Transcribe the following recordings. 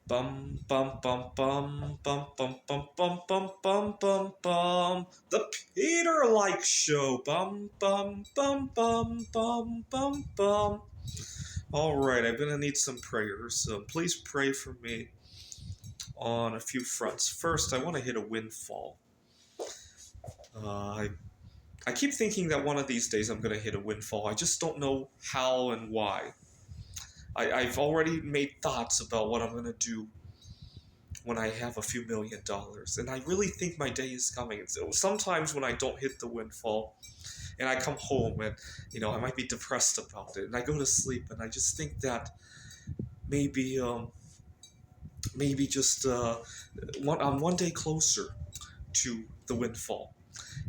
Bum bum bum bum bum bum bum bum bum bum bum bum. The Peter Like Show. Bum bum bum bum bum bum bum. All right, I'm gonna need some prayers. So please pray for me on a few fronts. First, I want to hit a windfall. I keep thinking that one of these days I'm gonna hit a windfall. I just don't know how and why. I've already made thoughts about what I'm gonna do when I have a few $1,000,000. And I really think my day is coming. So sometimes when I don't hit the windfall and I come home and, I might be depressed about it and I go to sleep and I just think that maybe, maybe just I'm one day closer to the windfall.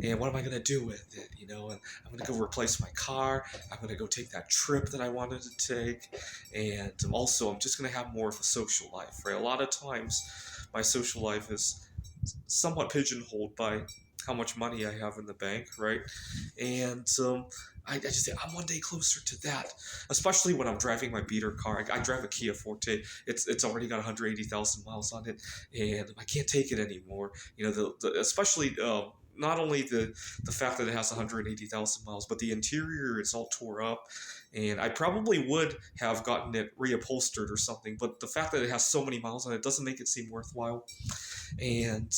And what am I going to do with it? And I'm going to go replace my car. I'm going to go take that trip that I wanted to take. And also, I'm just going to have more of a social life, right? A lot of times, my social life is somewhat pigeonholed by how much money I have in the bank, right? And I just say I'm one day closer to that, especially when I'm driving my beater car. I drive a Kia Forte. It's already got 180,000 miles on it, and I can't take it anymore. Especially not only the fact that it has 180,000 miles, but the interior is all tore up, and I probably would have gotten it reupholstered or something. But the fact that it has so many miles on it doesn't make it seem worthwhile. And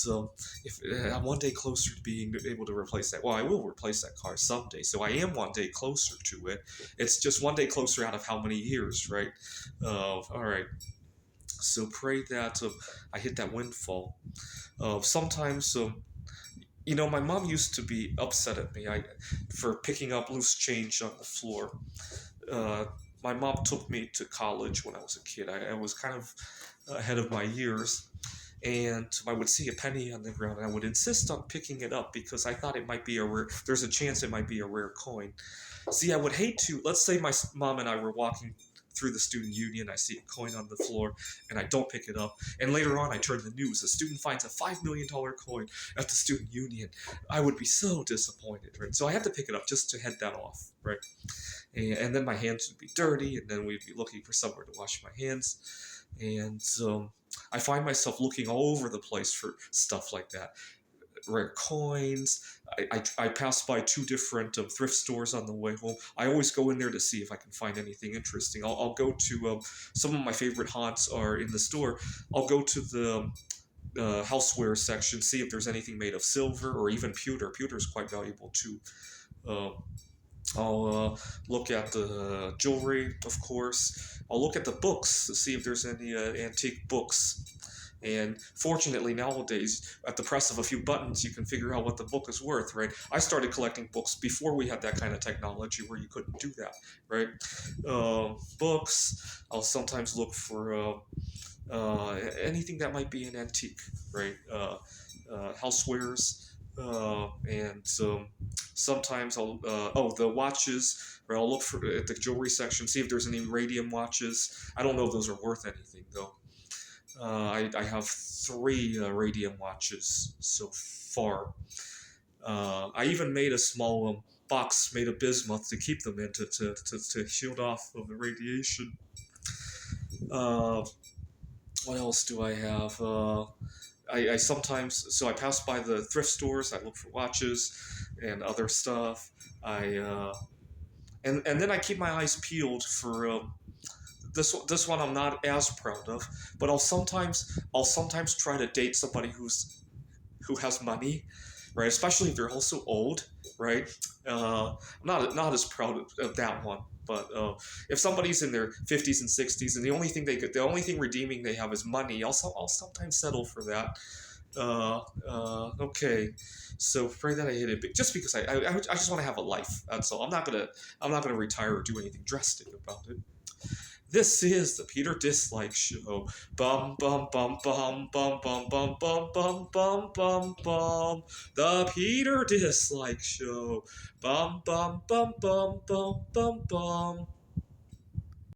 if I'm one day closer to being able to replace that, well, I will replace that car someday. So I am one day closer to it. It's just one day closer out of how many years, right? All right. So pray that I hit that windfall. Sometimes, my mom used to be upset at me for picking up loose change on the floor. Uh, my mom took me to college when I was a kid. I was kind of ahead of my years, and I would see a penny on the ground, and I would insist on picking it up because I thought it might be a rare. There's a chance it might be a rare coin. See, I would hate to. Let's say my mom and I were walking through the student union. I see a coin on the floor, and I don't pick it up. And later on, I turn the news. A student finds a $5 million coin at the student union. I would be so disappointed, right? So I had to pick it up just to head that off, right? And then my hands would be dirty, and then we'd be looking for somewhere to wash my hands. And I find myself looking all over the place for stuff like that. Rare coins. I pass by two different thrift stores on the way home. I always go in there to see if I can find anything interesting. I'll go to some of my favorite haunts are in the store. I'll go to the houseware section, see if there's anything made of silver or even pewter. Pewter is quite valuable too. Uh, I'll look at the jewelry, of course. I'll look at the books to see if there's any antique books. And fortunately, nowadays, at the press of a few buttons, you can figure out what the book is worth, right? I started collecting books before we had that kind of technology where you couldn't do that, right? Books. I'll sometimes look for anything that might be an antique, right? Housewares. And sometimes the watches. Or I'll look for at the jewelry section, see if there's any radium watches. I don't know if those are worth anything though. I have three radium watches so far. I even made a small box made of bismuth to keep them in to shield off of the radiation. Uh, what else do I have? I sometimes, so I pass by the thrift stores. I look for watches and other stuff. And then I keep my eyes peeled for this one I'm not as proud of, but I'll sometimes try to date somebody who has money, right? Especially if they're also old, right? I'm not as proud of that one. But if somebody's in their 50s and 60s, and the only thing redeeming they have is money, I'll sometimes settle for that. Okay, so pray that I hit it, just because I just want to have a life. That's all. I'm not gonna retire or do anything drastic about it. This is the Peter Dislike Show. Bum bum bum bum bum bum bum bum bum bum bum bum. The Peter Dislike Show. Bum bum bum bum bum bum bum.